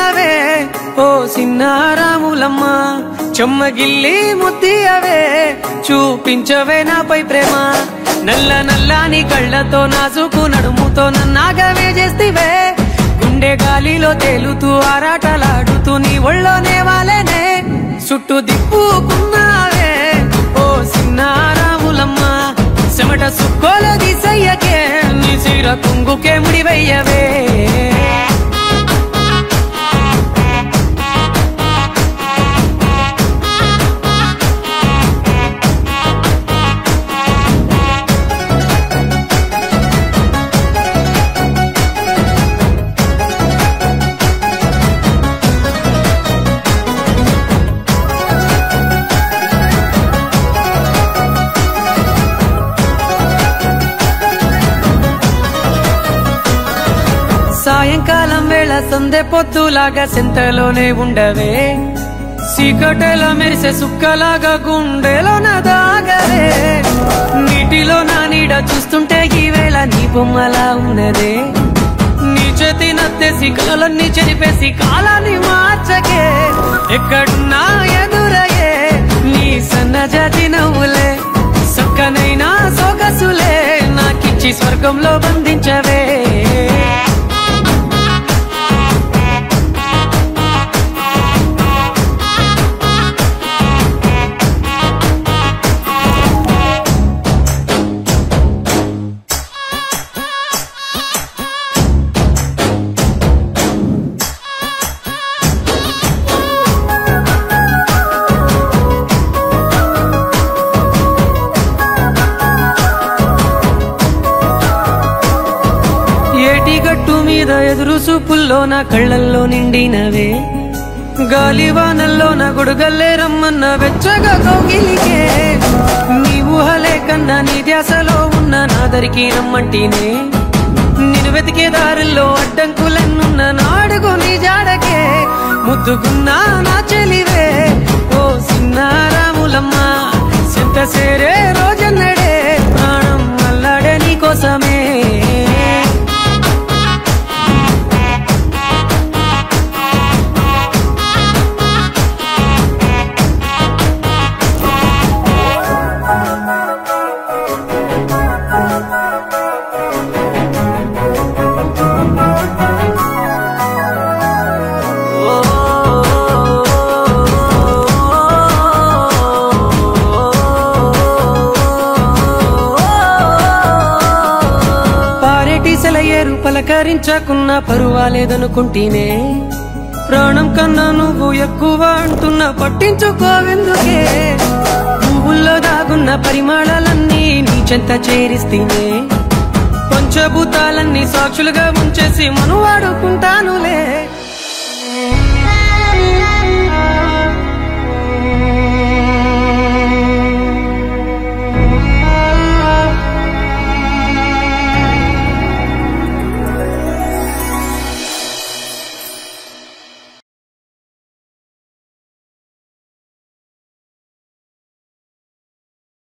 ముద్దుగున్నావే ఓ సిన్నారాములమ్మ చెమ్మగిల్లి ముద్దియవే చూపించవే నాపై ప్రేమ నల్ల నల్లాని కళ్ళతో నాజుకు నడుముతో నన్నాగవే చేస్తివే గుండె గాలిలో తేలుతూ ఆరాటలాడుతూ నీ ఒళ్ళోనే వాలేనే చుట్టూ దిప్పుకున్నావే ఓ సిన్నారాములమ్మ చెమట సుక్కోల దిశయ్యకే నీ చీర కుంగుకే ముడివయ్యవే సాయంకాలం వేళ సందె పొద్దులాగా సెంతలోనే ఉండవే చీకటెలా మెరిసే సుక్కలాగా గుండెలోన దాగవే నీటిలో నా నీడ చూస్తుంటే ఈ వేళ నీ బొమ్మలా ఉన్నదే నీ చేతి నత్తేసి కలలన్నీ చెరిపేసి కాలాన్ని మార్చకే ఎక్కడున్నా ఎదురయ్యే నీ సన్నజాతి నవ్వులే సక్కనైనా సొగసులే నాకిచ్చి స్వర్గంలో బంధించవే ఏటిగట్టు మీద ఎదురు చూపుల్లో నా కళ్ళల్లో నిండినవే గాలివానల్లో నా గొడుగల్లే రమ్మన్న వెచ్చగా కౌగిలికే నీ ఊహలే కన్నా నీ ధ్యాసలో ఉన్న నాదరికి రమ్మంటినే నేను వెతికే దారుల్లో అడ్డంకులన్నున్న నాడుగు నీ జాడకే ముద్దుగున్నా నా చెలివే ఓ సిన్నారాములమ్మ సింత సేరే రోజన్నడే ప్రాణం అల్లాడే నీ కోసమే సెలయేరు పలకరించకున్న పరువాలేదనుకుంటేనే ప్రాణం కన్నా నువ్వు ఎక్కువ అంటున్నా పట్టించుకోవెందుకే పువ్వుల్లో దాగున్న పరిమాణాలన్నీ నీ చెంత చేరిస్తేనే పంచభూతాలన్నీ సాక్షులుగా ఉంచేసి మనువాడుకుంటానులే